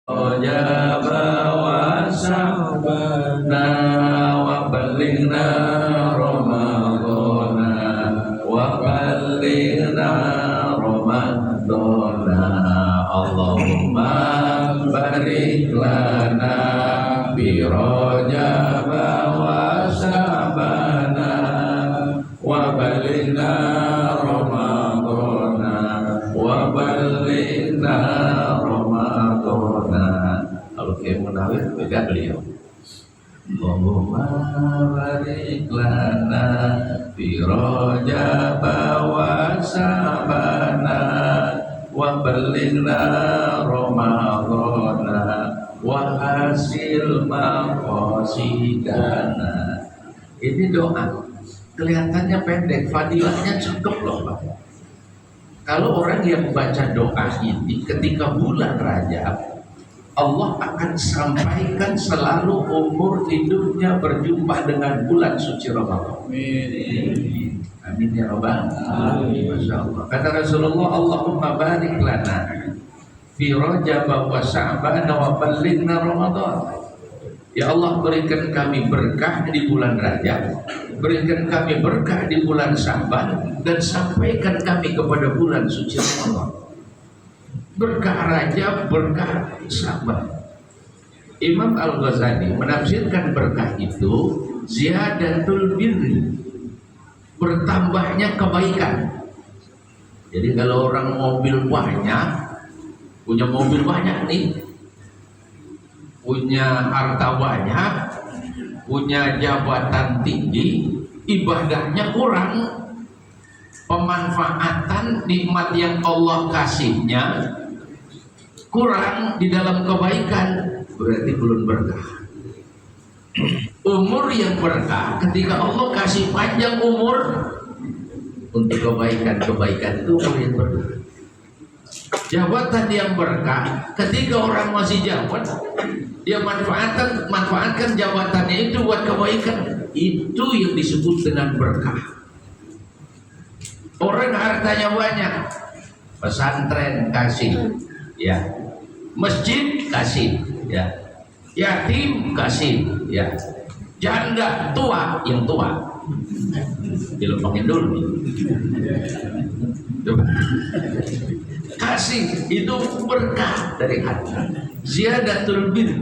Jaba wa sa'bana wa balighna Ramadana wa balighna Ramadana Allahumma barik lana bi Rajaba wa sa'bana wa balighna Ramadana wa balighna kalau kayak munawir beda beliau. Allahumma barik lana fi Rajaba wa Sa'bana wa balighna Ramadana wa hasil maqasidana. Ini doa kelihatannya pendek, fadilahnya cukup loh Pak. Kalau orang yang baca doa ini ketika bulan Rajab, Allah akan sampaikan selalu umur hidupnya berjumpa dengan bulan suci Ramadan. Amin. Amin ya Rabbal alamin. Masya Allah. Kata Rasulullah, Allahumma barik lana fi Rajab wa Sa'ban wa balighna Ramadan. Ya Allah, berikan kami berkah di bulan Rajab, berikan kami berkah di bulan Sa'ban, dan sampaikan kami kepada bulan suci Ramadan. Berkah Rajab, berkah Sa'ban. Imam Al-Ghazali menafsirkan berkah itu ziyadatul birri, bertambahnya kebaikan. Jadi kalau orang mobil banyak, punya mobil banyak nih, punya harta banyak, punya jabatan tinggi, ibadahnya kurang, pemanfaatan nikmat yang Allah kasihnya kurang di dalam kebaikan, berarti belum berkah. Umur yang berkah ketika Allah kasih panjang umur untuk kebaikan-kebaikan, itu umur yang berkah. Jabatan yang berkah ketika orang masih jabat, dia manfaatkan jabatannya itu buat kebaikan, itu yang disebut dengan berkah. Orang hartanya banyak, pesantren kasih, ya, masjid kasih, ya, yatim kasih, ya, janda tua yang tua dilempangin dulu, kasih itu berkah dari hati. Ziyadatul bir,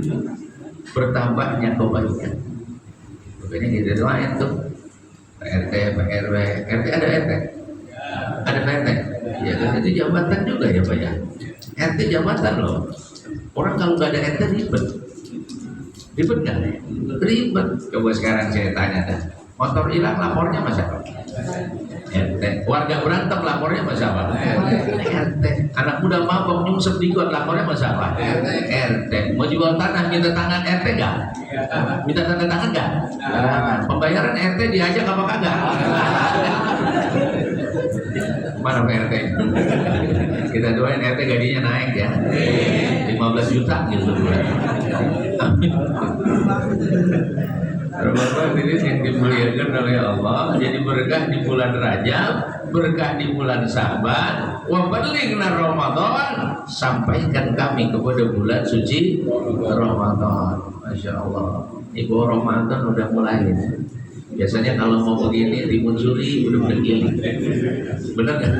bertambahnya kebaikan. Makanya kita doain tuh RT, PRW, RT ada RT, ada PRT, ya kan itu jabatan juga ya Pak ya. RT jabatan loh. Orang kalau nggak ada RT ribet nggak? Ribet. Coba sekarang saya tanya dah, motor hilang lapornya mas siapa? RT. Warga berantem lapornya mas siapa? RT. Anak muda mabok nyungsep di got lapornya mas siapa? RT. Mau jual tanah minta tangan RT nggak? Minta tanda tangan nggak? Pembayaran RT diajak apa kagak? Mana PRT? Kita doain RT gajinya naik ya, 15 juta gitu bulan. Amin. Ramadan ini yang dimuliakan oleh Allah, jadi berkah di bulan Rajab, berkah di bulan Sa'ban, wa balighna Ramadan, sampaikan kami kepada bulan suci Ramadan. Masya Allah. Ibu Ramadan udah mulai. Biasanya kalau mau begini Timun Suri udah pada keliling, benar nggak?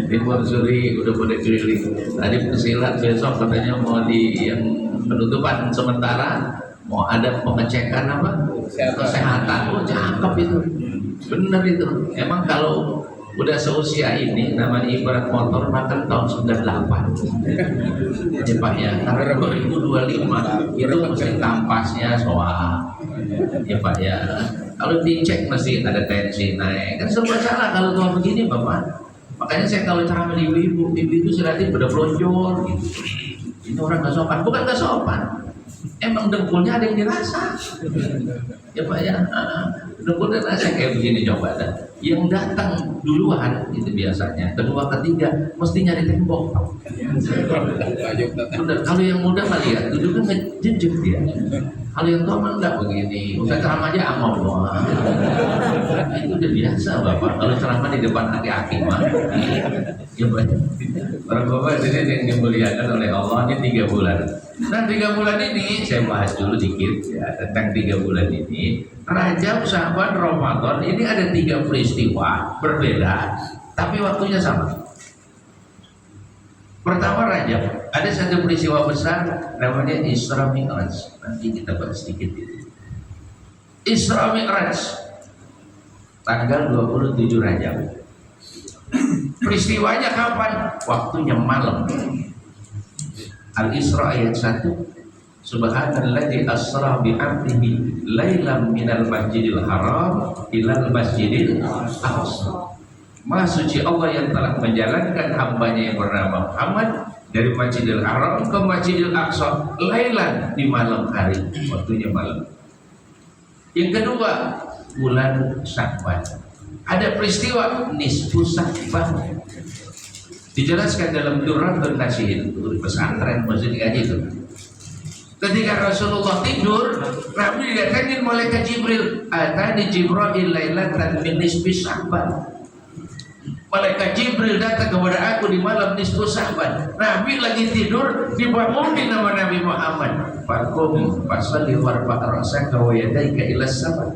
Timun Suri udah pada keliling. Tadi pesilat besok katanya mau di yang penutupan sementara, mau ada pengecekan apa? Kesehatan. Oh cakep itu, benar itu. Emang kalau udah seusia ini, namanya ibarat motor makan tahun 98 ya Pak ya, karena 2025 itu mesti kampasnya soal ya Pak ya, kalau dicek mesti ada tensi naik, kan serba salah kalau tua begini Bapak. Makanya saya kalau ceramah di ibu-ibu selalu pada pelonjor gitu. Ini orang gak sopan, bukan gak sopan, emang dengkulnya ada yang dirasa ya Pak ya. Dengkulnya rasa kayak begini, coba dah. Yang datang duluan itu biasanya, kedua ketiga mesti nyari tembok. Bener, kalau yang muda mah lihat duduk kan ngejejek dia. Kalau yang tua mah enggak begini, usah ceramah aja amau doang. Itu udah biasa Bapak. Kalau ceramah di depan aki-aki mah Para bapak ini yang dimuliakan oleh Allah, ini 3 bulan. Nah 3 bulan ini saya bahas dulu dikit ya tentang 3 bulan ini. Rajab, Sya'ban, Ramadan ini ada 3 peristiwa berbeda, tapi waktunya sama. Pertama Rajab, ada 1 peristiwa besar namanya Isra Mi'raj. Nanti kita bahas sedikit ini. Isra Mi'raj tanggal 27 Rajab. Peristiwanya kapan? Waktunya malam. Al-Isra ayat 1. Subhanalladzi asra bi'abdihi lailam minal masjidil haram ilal masjidil aqsa. Maha suci Allah yang telah menjalankan hambanya yang bernama Muhammad dari Masjidil Haram ke Masjidil Aqsa lailan, di malam hari, waktunya malam. Yang kedua, bulan Sya'ban. Ada peristiwa nisfu Sya'ban. Dijelaskan dalam Durratun Nasihin, pesantren maksudnya aja itu. Ketika Rasulullah tidur, Nabi didatangin malaikat Jibril. Atani Jibril lailatan min nisfi Sya'ban. Malaikat Jibril datang kepada aku di malam nisfu Sya'ban. Nabi lagi tidur, dibangunin sama Nabi Muhammad. Faqum fasalli warfa' ra'saka wa yadayka ila sama.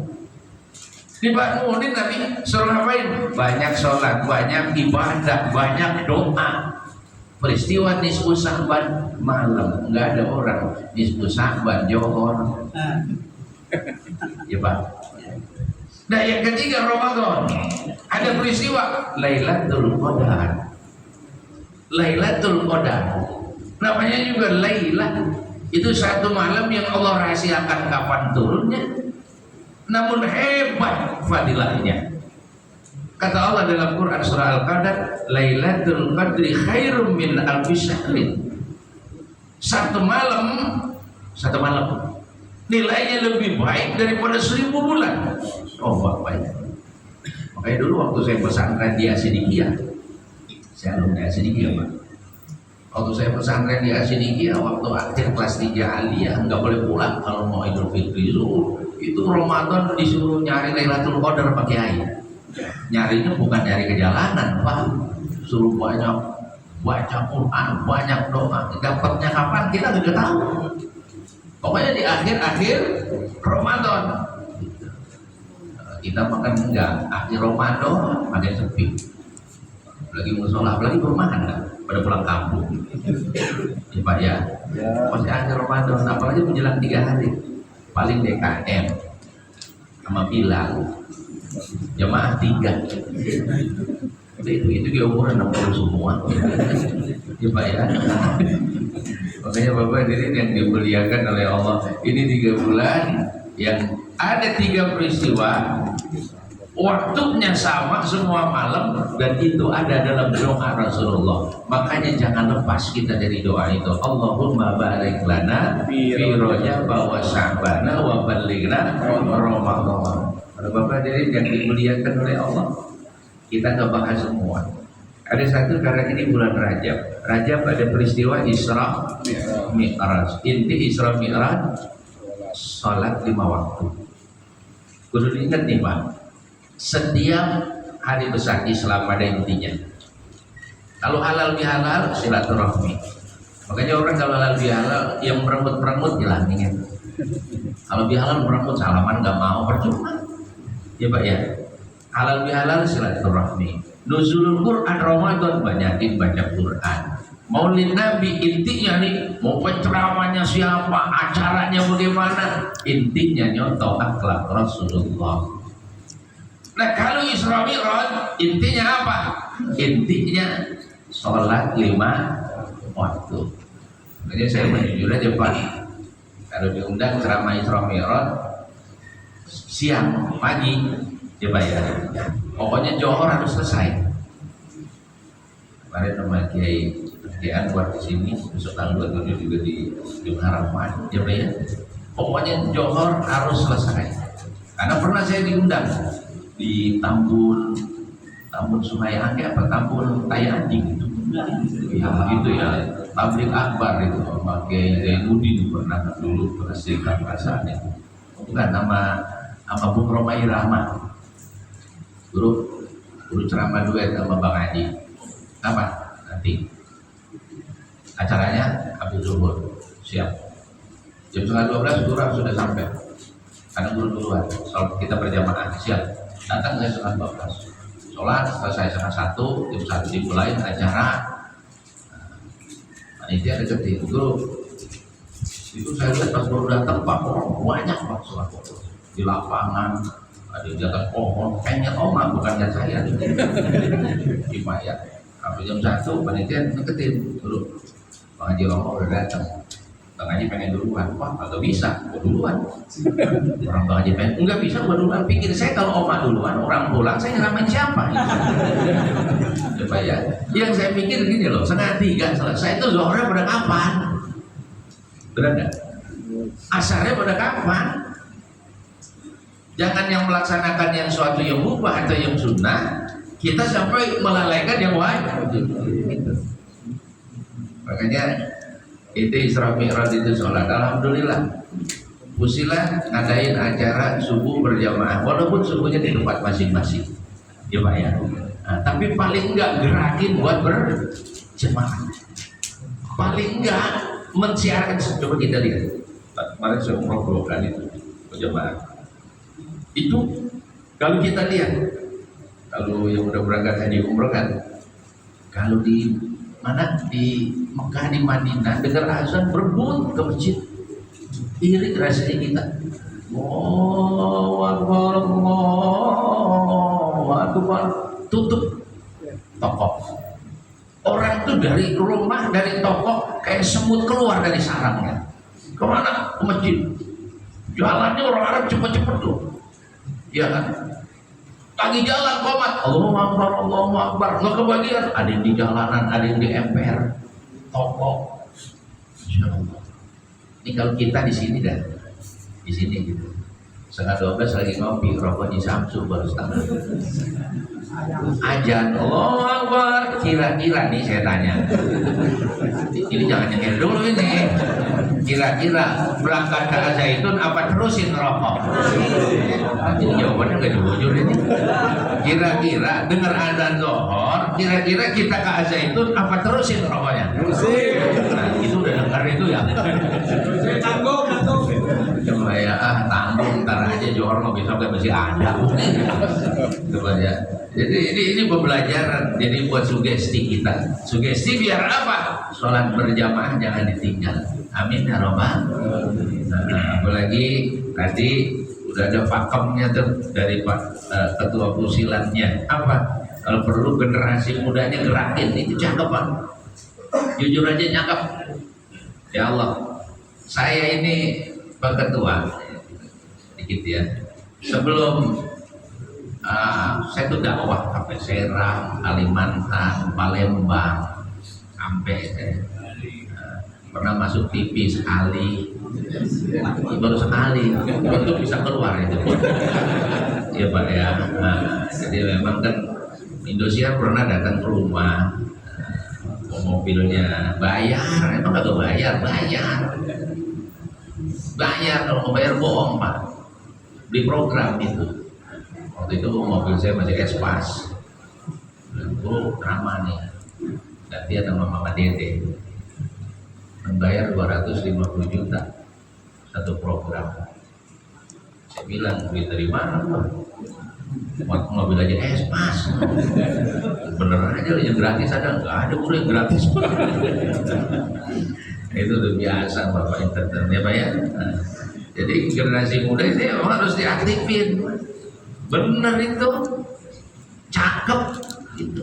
Dibangunin Nabi, suruh ngapain? Banyak sholat, banyak ibadah, banyak doa. Peristiwa nisfu Sya'ban malam, nggak ada orang. Nisfu Sya'ban Johor. Ya Pak. Nah yang ketiga Ramadan, ada peristiwa Lailatul Qadar. Lailatul Qadar namanya juga Lailah. Itu 1 malam yang Allah rahasiakan kapan turunnya, namun hebat fadilahnya. Kata Allah dalam Quran surah Al-Qadar, Lailatul Qadri khairum min alfi syahrin. 1 malam nilainya lebih baik daripada 1000 bulan. Oh baik. Makanya dulu waktu saya pesantren di Asidikiyah, saya alumni Asidikiyah Pak. Waktu saya pesantren di Asidikiyah, waktu akhir kelas 3 aliyah nggak boleh pulang kalau mau Idul Fitri itu Ramadan disuruh nyari Lailatul Qadar pakai air. Nyarinya bukan nyari ke jalanan Pak, suruh banyak baca Quran, banyak doa. Dapatnya kapan kita nggak tahu. Pokoknya di akhir-akhir Ramadan kita makan enggak, akhir Ramadan ada sepi. Lagi musola, apalagi perumahan kan, pada pulang kampung. Ya Pak ya. Masih akhir Ramadan, apalagi menjelang 3 hari. Paling DKM sama Bilal. Jamaah 3. Itu dia umuran 60 semua. Ya Pak ya. Makanya Bapak hadirin yang dimuliakan oleh Allah, ini 3 bulan yang ada 3 peristiwa, waktunya sama semua malam, dan itu ada dalam doa Rasulullah. Makanya jangan lepas kita dari doa itu. Allahumma barik lana fi Rajab wa Sya'ban wa ballighna Ramadan. Kalau Bapak hadirin yang dimuliakan oleh Allah, kita nggak bahas semua. Ada 1 karena ini bulan Rajab. Rajab ada peristiwa Isra Mi'raj. Inti Isra Mi'raj salat 5 waktu. Kudu diingat nih Pak, setiap hari besar Islam ada intinya. Kalau halal bihalal silaturahmi. Makanya orang kalau halal bihalal yang meremut-meremut hilangin. Kalau bihalal meremut salaman nggak mau, percuma. Ya Pak ya. Halal bihalal silaturahmi. Nuzulul Quran Ramadan, banyakin baca Quran. Maulid Nabi intinya nih, mau penceramahnya siapa, acaranya bagaimana, intinya nyontoh akhlak Rasulullah. Nah kalau Isra Mi'raj intinya apa? Intinya sholat 5 waktu. Jadi saya jujur aja Pak, kalau diundang ceramah Isra Mi'raj siang, pagi, coba ya. Pokoknya Johor harus selesai. Kemarin sama Kiai Anwar di sini, besok tanggal 27 juga di Harapan, coba ya. Pokoknya Johor harus selesai. Karena pernah saya diundang di Tambun Sungai Angke apa Tambun Tai Anjing gitu. Ya begitu ya. Tablik akbar itu sama Kiai Zainuddin pernah dulu menghasilkan perasaan itu. Bukan sama Bung Romai Rahmat. Guru ceramah duet sama Bang Haji. Apa? nanti acaranya habis zuhur, siap jam 11:30 kurang sudah sampai, karena duluan soal kita berjamaah, siap datang saya 11:15 sholat, selesai setengah 1, jam 1 dimulai acara. Panitia deketin itu saya lihat pas baru datang Pak, banyak Pak sholat di lapangan, ada di atas pohon, pengen oma bukannya saya cuma ya. Sampai jam 1 panitia deketin dulu, Bang Haji Romo udah datang, Bang Haji pengen duluan. Wah kagak bisa, gua duluan. Orang Bang Haji pengen, enggak bisa gua duluan. Pikir saya kalau oma duluan, orang pulang saya nyeramain siapa? Coba ya. Yang saya pikir gini loh, 2:30 selesai itu zuhurnya pada kapan? Benar nggak? Asarnya pada kapan? Jangan yang melaksanakan yang suatu yang mubah atau yang sunnah, kita sampai melalaikan yang wajib. Makanya itu Isra Mi'raj itu sholat. Alhamdulillah Usilah ngadain acara subuh berjamaah, walaupun subuhnya di tempat masing-masing ya Pak ya. Nah, tapi paling enggak gerakin buat berjamaah, paling enggak mensiarkan. Coba kita lihat kemarin saya umroh 2 kali itu berjamaah. Itu kalau kita lihat, kalau yang udah berangkat haji umroh kan, kalau di mana di Mekah, di Madinah dengar azan berebut ke masjid, iri rasanya kita. Allahu Akbar, Allahu Akbar, tutup toko. Orang itu dari rumah, dari toko kayak semut keluar dari sarangnya. Kemana? Ke masjid. Jalannya orang Arab cepet-cepet tuh, ya kan? Lagi jalan komat, Allahu Akbar, Allahu Akbar, nggak kebagian. Ada yang di jalanan, ada yang di emper toko. Insyaallah. Ini kalau kita di sini dah, di sini gitu. 11:30 lagi ngopi, rokok di Samsu baru setengah. Ajan, Allahu Akbar. Kira-kira nih saya tanya, ini jangan nyengir dulu ini. Kira-kira berangkat ke Al-Zaitun apa terusin rokok? Ini jawabannya nggak jujur ini. Kira-kira dengar azan zuhur, kira-kira kita ke Al-Zaitun apa terusin rokoknya? Nah, itu udah dengar itu ya. Tanggung. Coba ya, tanggung ntar aja zuhur mau besok kan masih ada. Coba ya. Jadi ini pembelajaran, jadi buat sugesti kita. Sugesti biar apa? Sholat berjamaah jangan ditinggal. Amin ya robbal. Apalagi tadi udah ada pakemnya tuh dari Pak Ketua Pusilatnya. Apa? Kalau perlu generasi mudanya gerakin, itu cakep Pak. Jujur aja cakep. Ya Allah, saya ini Pak Ketua, dikit ya. Sebelum saya tuh dakwah sampai Serang, Kalimantan, Palembang, sampai pernah masuk TV sekali, baru sekali, itu bisa keluar itu. Ya Pak ya. Jadi memang kan Indosiar pernah datang ke rumah, mobilnya bayar, emang nggak bayar, kalau mau bayar bohong Pak, beli program itu. Waktu itu mobil saya masih Espas, itu ramah nih, gantian sama Mama Dede, membayar 250 juta satu program. Saya bilang, duit dari mana Pak? Mobil aja Espas, bener aja yang gratis ada, nggak ada udah yang gratis. Itu udah biasa Bapak internetnya Pak ya. Nah, jadi generasi muda ini memang harus diaktifin. Bener itu, cakep gitu.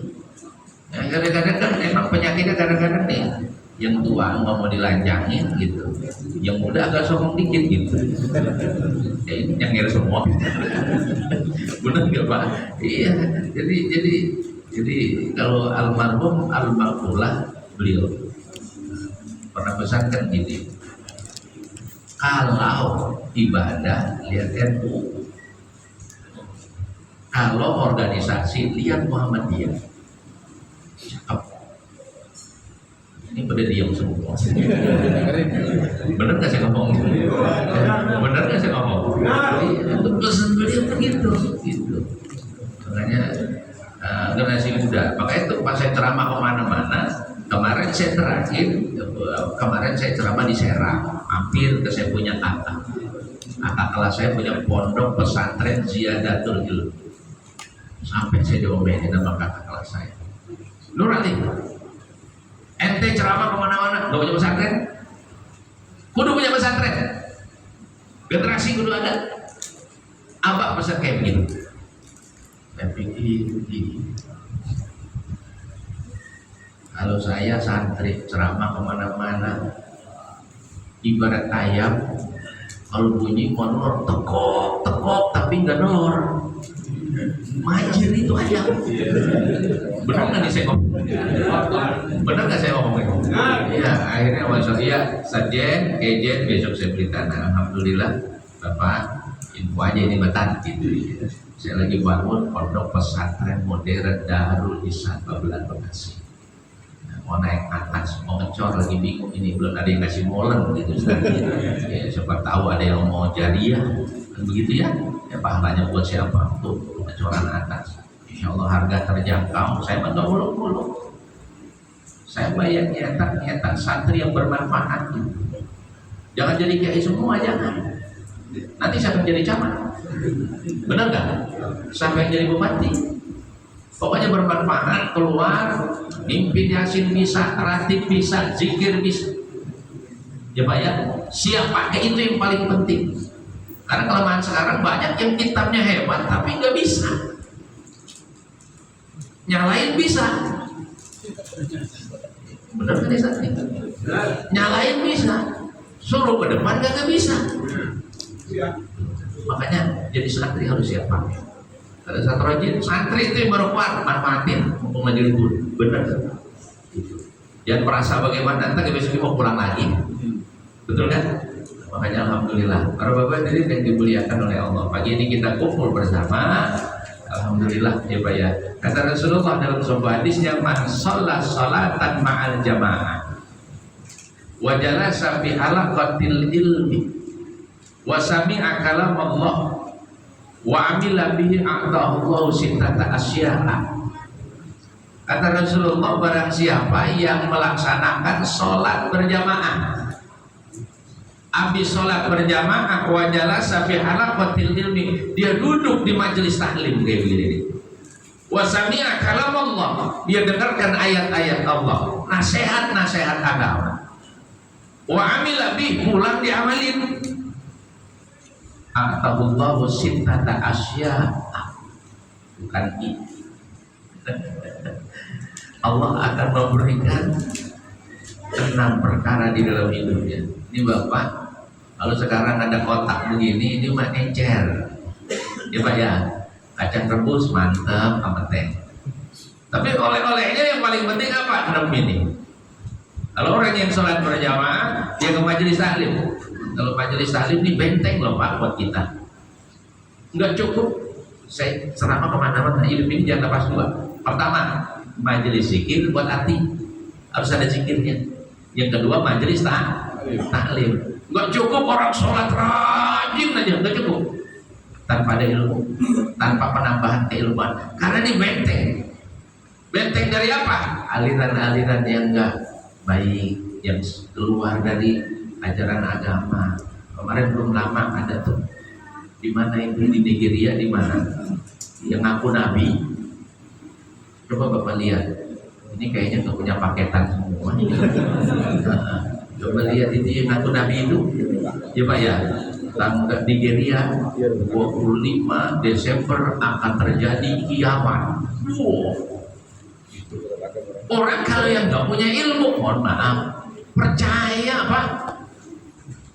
Ya, kadang-kadang kan emang penyakitnya kadang-kadang nih, yang tua nggak mau dilanjangin gitu, yang muda agak sombong dikit gitu. Ya ini nyengir semua. Bener nggak Pak? Iya. Jadi kalau almarhum almarhumlah beliau pernah pesankan gini, kalau ibadah lihat NU, kalau organisasi lihat Muhammadiyah. Cakep. Ini pada diam semua. Bener nggak saya ngomong? Bener nggak saya ngomong? Itu pesan beliau begitu. Gitu. Makanya generasi muda. Makanya itu pas saya ceramah kemana-mana, saya terakhir kemarin saya ceramah di Serang, hampir ke saya punya kakak kelas saya punya pondok pesantren Ziyadatul Ilm. Sampai saya diomelin sama kakak kelas saya, Nur Ali, ente ceramah kemana-mana, gak punya pesantren? Kudu punya pesantren, generasi kudu ada. Abah pesan kayak begini, saya pikir begini, kalau saya santri ceramah kemana-mana ibarat ayam, kalau bunyi monor tekok tapi nggak nor, majir itu ayam. Benar nggak nih saya ngomong? Benar nggak saya ngomong? Iya, akhirnya masuk iya sajen ejen besok saya beri tanah. Alhamdulillah Bapak info aja ini betan gitu ya. Saya lagi bangun pondok pesantren modern Darul Ihsan Babelan Bekasi. Mau naik atas, mau ngecor lagi bingung, ini belum ada yang kasih molen gitu. Ya, siapa tahu ada yang mau jadiah, kan begitu ya? Ya pahalanya buat siapa? Tuh ngecoran atas. Insya Allah harga terjangkau. Saya nggak muluk-muluk. Saya bayar nyetak santri yang bermanfaat. Jangan jadi kiai semua, jangan. Nanti siapa jadi camat? Benar nggak? Sampai jadi bupati. Pokoknya bermanfaat, keluar, mimpin yasin bisa, ratib bisa, zikir bisa. Ya Pak ya, siap pakai itu yang paling penting. Karena kelemahan sekarang banyak yang kitabnya hebat tapi nggak bisa. Nyalain bisa. Benar kan Santri? Nyalain bisa. Suruh ke depan nggak bisa. Makanya jadi santri harus siap pakai. Ada satu rajin, santri itu yang baru keluar, manfaatin mumpung lagi libur, benar kan? Jangan merasa bagaimana, nanti besok mau pulang lagi, betul kan? Makanya alhamdulillah, para bapak jadi yang dimuliakan oleh Allah. Pagi ini kita kumpul bersama, alhamdulillah ya Pak ya. Kata Rasulullah dalam sebuah hadisnya, man sholat sholatan ma'al jamaah, wa jalasa fi halaqatil ilmi, wa sami'a kalam Allah, wa amila bihi a'tahullahu sittata asya'a. Kata Rasulullah, barang siapa yang melaksanakan sholat berjamaah, habis sholat berjamaah, wa jalasa fi halaqatil ilmi, dia duduk di majelis taklim kayak begini, wa sami'a kalam Allah, dia dengarkan ayat-ayat Allah, nasihat-nasihat agama, wa amila bihi, pulang diamalin, a'tahullahu sittata asya'a, bukan itu. Allah akan memberikan 6 perkara di dalam hidupnya. Ini Bapak, kalau sekarang ada kotak begini, ini mah encer. Ya Pak ya, kacang rebus mantap sama teh. Tapi oleh-olehnya yang paling penting apa? 6 ini. Kalau orang yang sholat berjamaah, dia ke majelis taklim. Kalau majelis taklim ini benteng loh Pak buat kita. Enggak cukup saya ceramah kemana-mana, hidup ini jangan lepas 2. Pertama, majelis zikir buat hati, harus ada zikirnya. Yang kedua, majelis taklim. Enggak cukup orang sholat rajin aja, enggak cukup. Tanpa ada ilmu, tanpa penambahan keilmuan. Karena ini benteng. Benteng dari apa? Aliran-aliran yang enggak baik, yang keluar dari ajaran agama. Kemarin belum lama ada tuh, di mana itu di Nigeria, di mana yang ngaku nabi. Coba Bapak lihat, ini kayaknya nggak punya paketan semua. Coba lihat itu yang ngaku nabi itu, ya Pak ya. Tanggal Nigeria 25 Desember akan terjadi kiamat. Orang kalau yang nggak punya ilmu, mohon maaf, percaya Pak,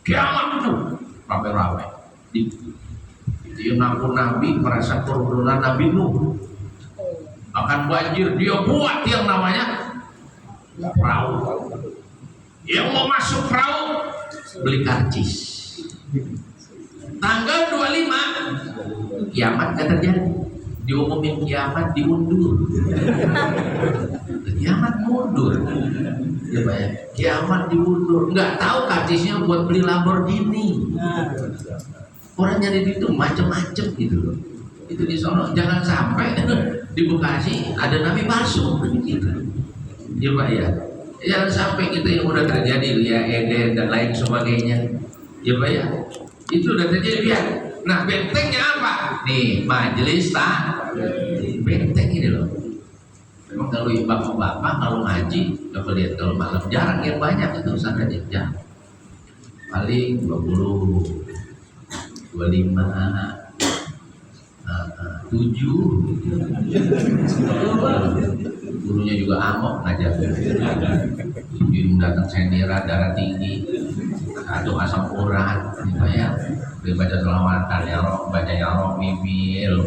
kiamat itu rame-rame. Dia ngaku nabi, merasa keturunan Nabi Nuh, akan banjir. Dia buat yang namanya perahu. Yang mau masuk perahu beli karcis. Tanggal 25 kiamat gak terjadi. Diumumin kiamat diundur. Kiamat mundur. Ya Pak ya, kiamat diundur. Nggak tahu karcisnya buat beli Lamborghini. Orang nyari itu macam-macam gitu loh. Itu di sono jangan sampai di Bekasi ada nabi palsu gitu. Ya Pak ya. Jangan sampai kita yang udah terjadi ya Eden dan lain sebagainya, ya Pak ya, itu udah terjadi ya. Nah bentengnya apa? Nih majelis benteng ini loh. Memang kalau bapak-bapak kalau ngaji, coba lihat kalau malam jarang yang banyak itu sana jarang. Paling 20, 25, 7. Gurunya juga amok ngajar. 7 datang sendiri darah tinggi, atau asam urat, ya. Baca selawatan ya roh, baca ya roh mimil,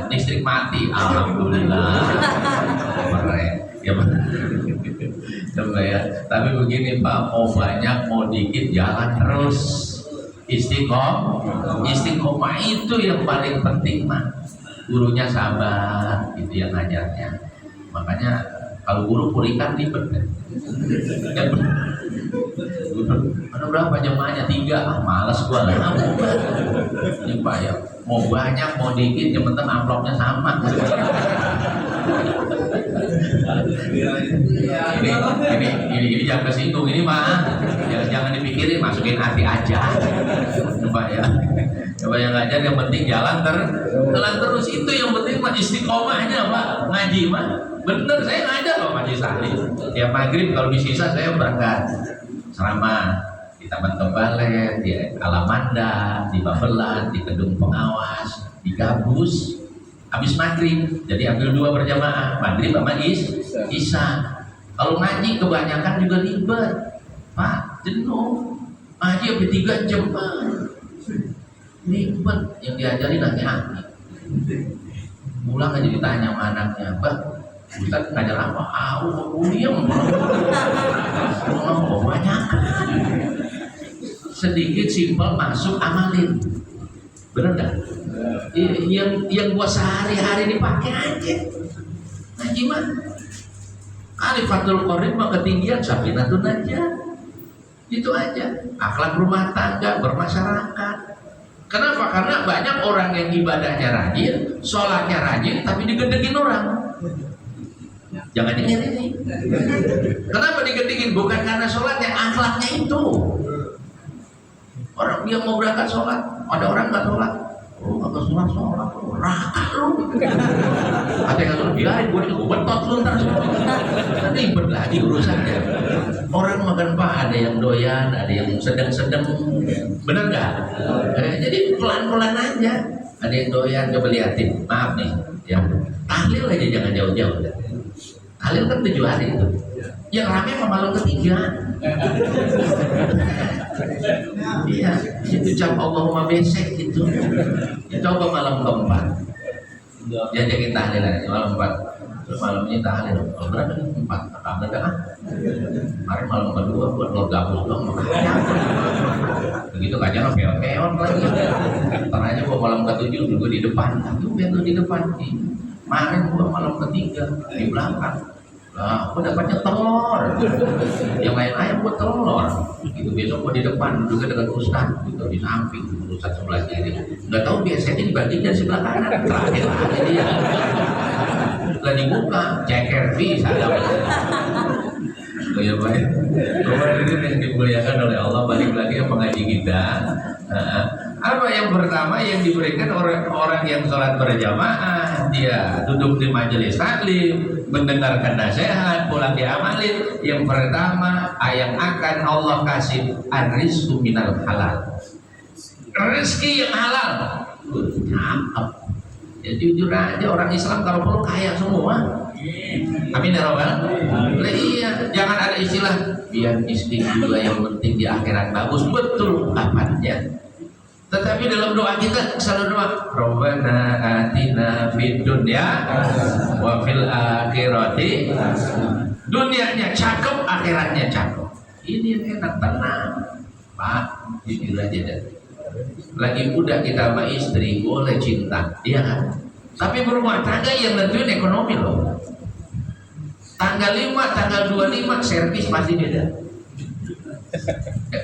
listrik mati, alhamdulillah. Ya benar. Coba ya. Tapi begini Pak, mau banyak mau dikit jalan terus. Istiqomah itu yang paling penting mah. Gurunya sabar, itu yang ngajarnya. Makanya kalau guru kurikan ribet kan. Ada berapa jemaahnya? 3. Malas gua lah. Ini Pak ya, mau banyak mau dikit yang penting amplopnya sama. ini jangan kesinggung ini mah. Jangan dipikirin, masukin hati aja. Coba ya. Coba yang ngajar yang penting jalan terus itu yang penting mah istiqomahnya Pak. Ngaji mah. Bener saya ngajar loh majelis taklim. Tiap maghrib kalau disisa saya berangkat ceramah di Taman Tembalet, di Alamanda, di Babelan, di Gedung Pengawas, di Gabus. Habis maghrib, jadi ambil 2 berjamaah, maghrib sama isya. Kalau ngaji kebanyakan juga ribet, Pak, jenuh. Ngaji sampai 3 jam, Pak. Ribet yang diajarin laki-laki. Pulang aja ditanya sama anaknya, Pak, Ustaz ngajar apa? Diem. Oh, banyak. Sedikit simpel masuk amalin. Bener nggak? Yang gua sehari-hari dipakai aja. Ngaji mah. Khalifatul Qorib mah ketinggian Safinatun Najah. Itu aja. Akhlak rumah tangga, bermasyarakat. Kenapa? Karena banyak orang yang ibadahnya rajin, sholatnya rajin, tapi digedegin orang. Jangan ingat ini. Kenapa digedegin? Bukan karena sholatnya, akhlaknya itu. Orang dia mau berangkat sholat, ada orang nggak sholat. Oh, nggak sholat, raka lu. Ada yang sholat, biarin gue betot lu ntar. Ribet lagi urusannya. Orang makan Pak, ada yang doyan, ada yang sedang-sedang. Benar nggak? Jadi pelan-pelan aja. Ada yang doyan, coba liatin. Maaf nih, ya. Tahlil aja jangan jauh-jauh. Tahlil kan 7 hari itu. Yang rame mah malam ketiga. Iya, itu jam Allahumma besek gitu. Ya, coba malam keempat. Jajakin tahlil aja malam 4. Terus malam ini tahlil. Kalau berapa nih? 4. Kabar dah. Kemarin malam kedua buat lo gabus dong. Begitu aja lo peon-peon lagi. Ntar aja gua malam ke-7 juga di depan. Itu betul di depan. Kemarin gua malam ke-3 di belakang. Nah, aku dapatnya telur. Yang lain ayam buat telur. Gitu besok gua di depan juga dengan ustaz, gitu di samping ustaz sebelah kiri. Nggak tahu biasanya dibagi dari sebelah kanan. Terakhir aja dia. Lagi buka, ceker bisa dapat. Oh ya baik. Kemarin ini yang dimuliakan oleh Allah, balik lagi ke pengaji kita. Apa yang pertama yang diberikan orang yang sholat berjamaah, dia duduk di majelis taklim, mendengarkan nasihat, pulang diamalin. Yang pertama yang akan Allah kasih ar-rizqu minal halal, rezeki yang halal. Cakep. Ya jujur aja orang Islam kalau perlu kaya semua. Amin ya Rabbal. Iya, jangan ada istilah biar istri juga yang penting di akhirat bagus. Betul ungkapannya. Tetapi dalam doa kita selalu doa Rabbana atina fid dunya wa fil akhirati. Dunianya cakep, akhiratnya cakep. Ini yang enak, tenang Pak, jujur aja deh. Lagi muda kita sama istri boleh cinta, iya kan? Tapi berumah tangga yang nentuin ekonomi loh. Tanggal 5, tanggal 25 servis pasti beda.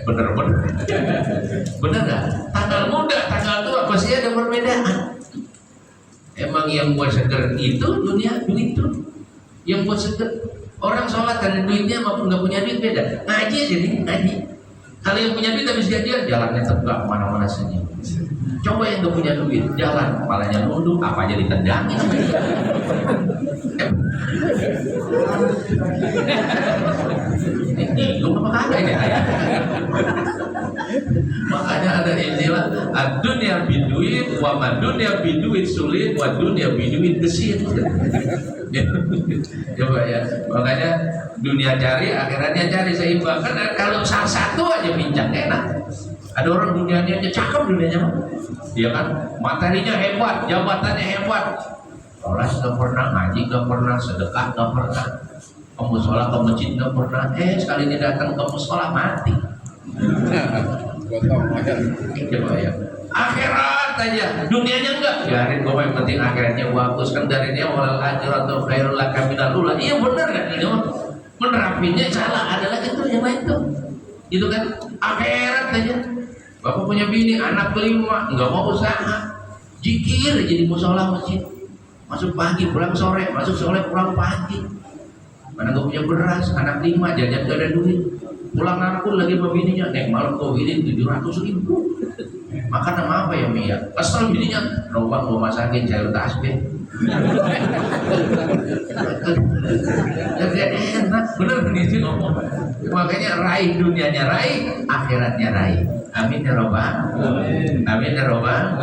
Bener nggak? Tanggal muda, tanggal tua pasti ada perbedaan. Emang yang buat seger itu dunia itu. Yang buat seger orang sholat karena duitnya maupun nggak punya duit beda. Ngaji aja nih, ngaji. Kalau yang punya duit habis gajian jalannya tegak kemana-mana senyum. Coba yang nggak punya duit jalan kepalanya nunduk, apa aja ditendangin. Lu apa kagak ya? Makanya ada istilah dunia biduit, wa dunia biduit sulit, wa dunia biduit gesit. Coba ya, makanya dunia cari, akhiratnya cari seimbang. Kan kalau salah satu aja bincang enak. Ada orang dunianya aja cakep dunianya mah. Dia kan materinya hebat, jabatannya hebat. Sholat nggak pernah, ngaji nggak pernah, sedekah nggak pernah, ke musola ke masjid nggak pernah. Sekali dia datang ke musola mati. Coba ya. Akhirat aja, dunianya enggak. Biarin gue yang penting akhiratnya bagus. Kan dari dia walal akhiratu khairul laka minal ula. Iya benar kan ini mah. Menerapinya salah, adalah itu yang lain tuh. Itu kan akhirat aja. Bapak punya bini, anak kelima, nggak mau usaha, jikir jadi musola masjid, masuk pagi pulang sore, masuk sore pulang pagi. Mana nggak punya beras, anak lima jajan gak ada duit, pulang nangkul lagi sama bininya, nek malam kau ini 700.000, makan sama apa ya Mia? Kesel bininya, numpang mau masakin cair tasbih. Jadi enak, bener begitu ngomong. Makanya raih dunianya raih, akhiratnya raih. Amin ya robbal. Amin ya robbal.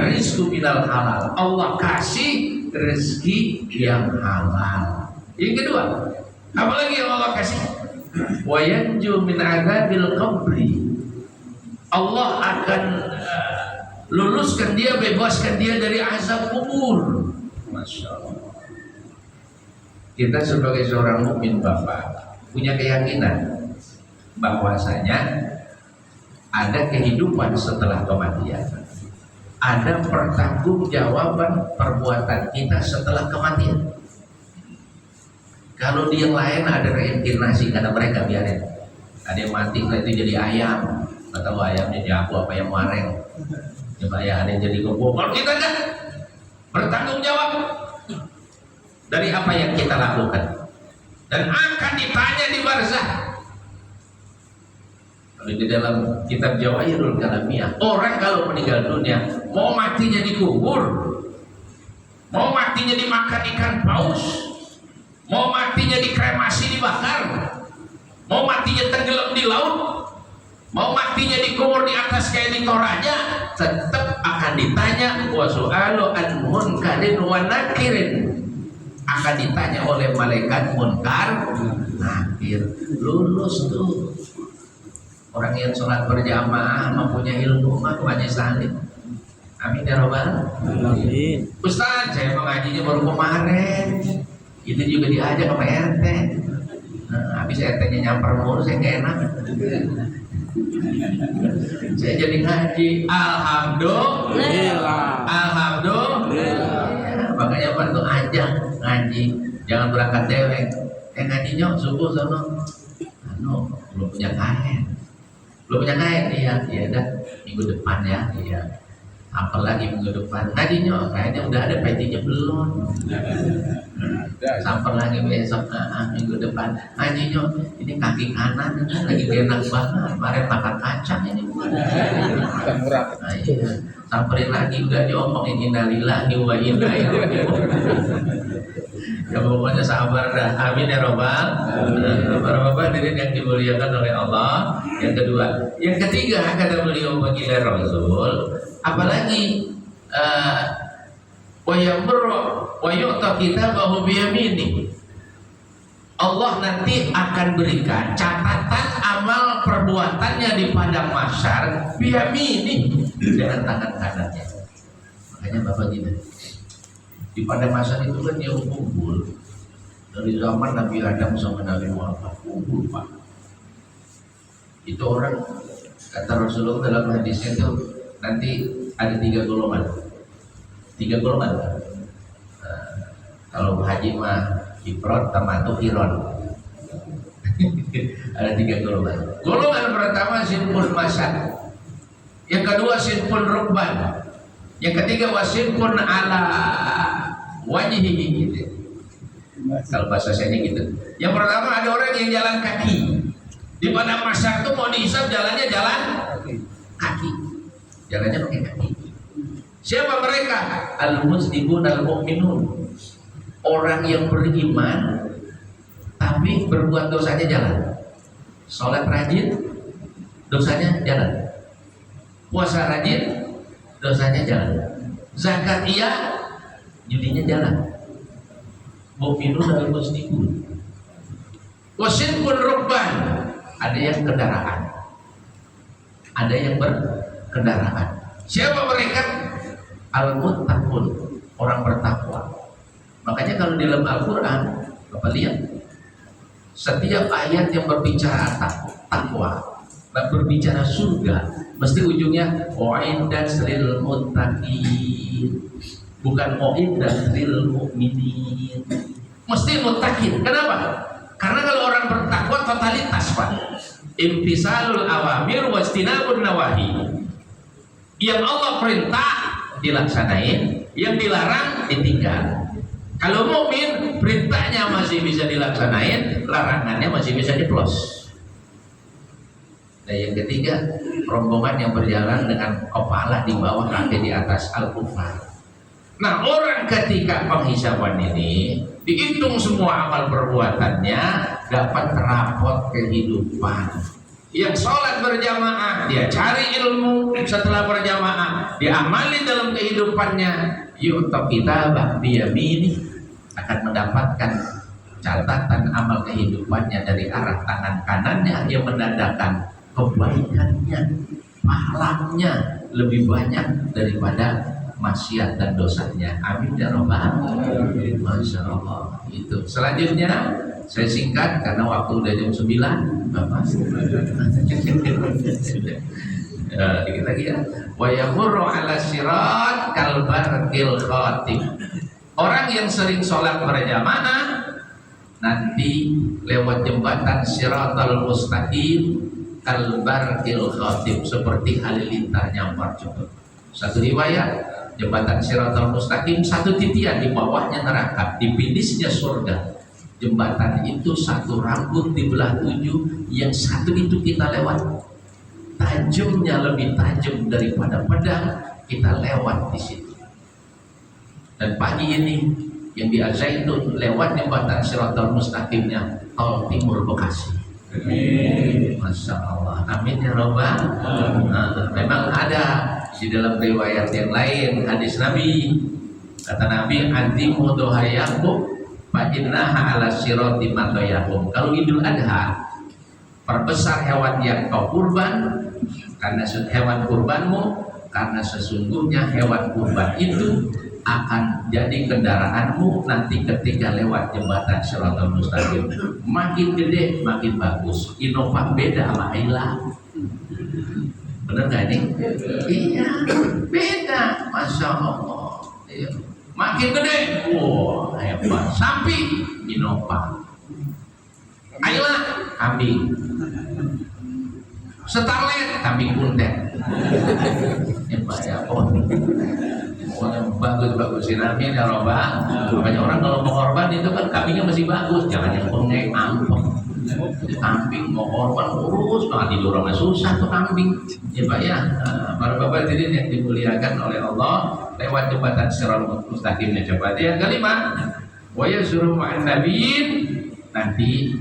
Rizqu minal halal. Allah kasih rezeki yang halal. Yang kedua, apalagi yang Allah kasih? Wa yanju min adzabil qabri. Allah akan luluskan dia, bebaskan dia dari azab kubur. Masya Allah. Kita sebagai seorang mukmin Bapak punya keyakinan bahwasanya ada kehidupan setelah kematian, ada pertanggungjawaban perbuatan kita setelah kematian. Kalau di yang lain ada reinkarnasi, kata mereka biarin. Ada yang mati itu jadi ayam, atau ayamnya jago apa yang mareng. Coba ya ada yang jadi kebo. Kalau kita kan bertanggung jawab dari apa yang kita lakukan dan akan ditanya di barzah. Kalau di dalam kitab Jawahirul Kalamiyah, orang kalau meninggal dunia mau matinya dikubur, mau matinya dimakan ikan paus, mau matinya dikremasi dibakar, mau matinya tenggelam di laut, mau matinya dikubur di atas kayak di Toraja, tetap akan ditanya wa su'alu an munkarin wa nakirin, akan ditanya oleh malaikat munkar nakir. Lulus tuh orang yang sholat berjamaah mempunyai ilmu mah wajib salib. Amin ya robbal. Amin. Ustaz, saya mengajinya baru kemarin. Itu juga diajak sama RT. Habis RT-nya nyamper mulu, saya nggak enak. Saya jadi ngaji. Alhamdulillah. Alhamdulillah. Ya, makanya bantu ajak ngaji. Jangan berangkat dewek. Ngajinya subuh sono. Belum punya kain. Belum punya kain, iya dah minggu depan ya, iya. Apalagi minggu depan. Tadinya kayaknya udah ada petinya belum. Sampai lagi besok, minggu depan. Ngajinya ini kaki kanan lagi enak banget. Kemarin makan kacang ini. Murah. Nah, iya. Samperin lagi udah diomongin innalillahi wa inna ilaihi raji'un. Ya pokoknya sabar dah. Amin ya robbal. Bapak-bapak hadirin yang dimuliakan oleh Allah. Yang kedua, yang ketiga kata beliau baginda Rasul, apalagi wa yamru wa yu'ta kitabahu bi yamini. Allah nanti akan berikan catatan amal perbuatannya di padang mahsyar bi yamini, dengan tangan kanannya. Makanya Bapak gini, di padang mahsyar itu kan dia kumpul dari zaman Nabi Adam sama Nabi Muhammad, kumpul Pak. Itu orang, kata Rasulullah dalam hadisnya itu nanti ada 3 golongan. 3 golongan. Kalau haji mah ifrad, tamattu, qiran. Ada 3 golongan. Golongan pertama sinful masad. Yang kedua sinful rukban. Yang ketiga wasinful ala wajhihi gitu. Kalau bahasa saya gitu. Yang pertama ada orang yang jalan kaki. Di pada masyarakat itu mau dihisab jalannya jalan kaki. Jalannya pakai kaki. Siapa mereka? Al-muslimun al-mu'minun. Orang yang beriman tapi berbuat dosanya jalan. Sholat rajin, dosanya jalan. Puasa rajin, dosanya jalan. Zakat iya, judinya jalan. Mu'minun al-muslimun. Wasin pun rukban. Ada yang kendaraan, ada yang berkendaraan. Siapa mereka? Al-muttaqun, orang bertakwa. Makanya kalau di dalam Al-Quran, Bapak lihat, setiap ayat yang berbicara takwa, berbicara surga, mesti ujungnya wa'iddat lil muttaqin, bukan wa'iddat lil mu'minin. Mesti muttaqin. Kenapa? Karena kalau orang bertakwa totalitas, Pak. Imtisalul awamir wastinabun nawahi. Yang Allah perintah dilaksanain, yang dilarang ditinggal. Kalau mukmin perintahnya masih bisa dilaksanain, larangannya masih bisa diplos. Dan yang ketiga, rombongan yang berjalan dengan kepala di bawah, kaki di atas, al-kufar. Nah, orang ketika penghisaban ini dihitung semua amal perbuatannya, dapat rapot kehidupan. Yang sholat berjamaah, dia cari ilmu setelah berjamaah, dia amali dalam kehidupannya. Yu'ta kitabah biyamini, akan mendapatkan catatan amal kehidupannya dari arah tangan kanannya yang menandakan kebaikannya, pahalanya lebih banyak daripada maksiat dan dosanya. Amin ya rabbal alamin. Masya Allah. Itu selanjutnya saya singkat karena waktu udah jam 9. Bapak dikit lagi ya. Wa yamurru ala sirat kal barqil khatib. Orang yang sering sholat berjamaah nanti lewat jembatan Siratal Mustaqim kal barqil khatib, seperti halilintar nyambar cepat. Satu riwayat, jembatan Siratal Mustaqim satu titian, di bawahnya neraka, di finisnya surga. Jembatan itu satu rambut dibelah 7, yang satu itu kita lewat. Tajamnya lebih tajam daripada pedang, kita lewat di situ. Dan pagi ini yang di Al-Zaitun lewat jembatan Siratal Mustaqimnya tol Timur Bekasi. Amin. Masya Allah. Amin ya rabbal alamin. Memang ada di dalam riwayat yang lain hadis Nabi, kata Nabi, antimu dohayakum fa innaha ala sirati matoyakum. Kalau Idul Adha, perbesar hewan yang kau kurban, karena hewan kurbanmu, karena sesungguhnya hewan kurban itu akan jadi kendaraanmu nanti ketika lewat jembatan Siratal Mustaqim. Makin gede makin bagus. Innova beda sama Ayla. Bener gak ini? Iya, beda. Masya Allah. Iya. Makin gede, wah hebat. Sapi, Innova. Ayla, kambing. Starlet, kambing kuntet. Hebat ya, bagus-bagusin. Amin ya robbal. Makanya orang kalau mau korban itu kan kambingnya masih bagus, jangan yang bengek ampun. Kambing mau korban urus, malah tidur sama susah tuh kambing. Ya Pak ya, para bapak hadirin yang dimuliakan oleh Allah, lewat jembatan Siratal Mustaqimnya. Coba yang kelima, wa yasuru ma'an nabiyyin, nanti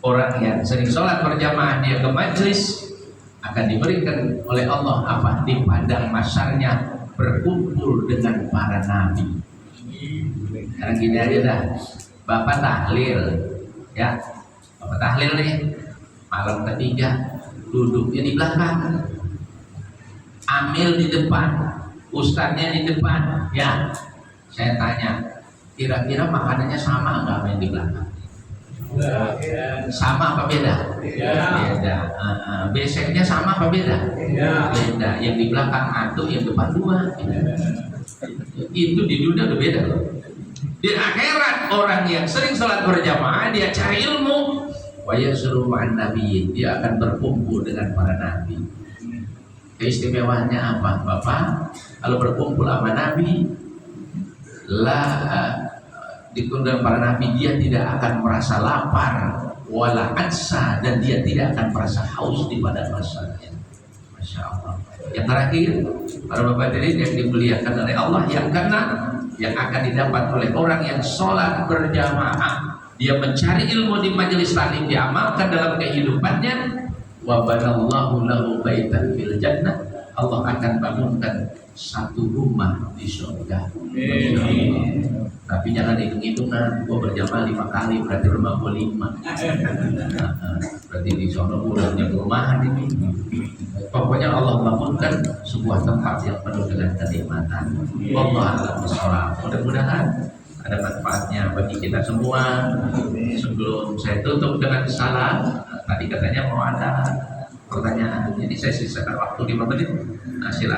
orang yang sering sholat berjamaah dia ke majlis akan diberikan oleh Allah apa? Di padang mahsyarnya berkumpul dengan para nabi. Sekarang gini aja dah, Bapak tahlil ya, Bapak tahlil nih malam ketiga, duduknya di belakang, amil di depan, ustadznya di depan ya. Saya tanya, kira-kira makanannya sama nggak sama yang di belakang? Sama apa beda? Beda. Beseknya sama apa beda? Beda. Yang di belakang satu, yang depan 2. Itu di dunia udah beda loh. Di akhirat orang yang sering sholat berjamaah dia cari ilmu. Wa yasru ma'an nabiyyin, dia akan berkumpul dengan para nabi. Keistimewaannya apa, Bapak? Kalau berkumpul sama nabi, ditunjukkan para nabi, dia tidak akan merasa lapar wala atsa, dan dia tidak akan merasa haus di pada masanya. Masya Allah. Yang terakhir, para bapak hadirin yang dimuliakan oleh Allah, yang keenam yang akan didapat oleh orang yang sholat berjamaah, dia mencari ilmu di majelis taklim, diamalkan dalam kehidupannya. Wa banallahu lahu baitan fil jannah, Allah akan bangunkan satu rumah di surga. Tapi jangan hitung-hitungan, gua berjamaah 5 kali berarti rumah gua 5. Berarti di sono gua punya perumahan ini. Pokoknya Allah bangunkan sebuah tempat yang penuh dengan kenikmatan. Wallahu a'lam bishawab. Mudah-mudahan ada manfaatnya bagi kita semua. Sebelum saya tutup dengan salam, tadi katanya mau ada pertanyaan, jadi saya sisakan waktu 5 menit. Nah, silakan.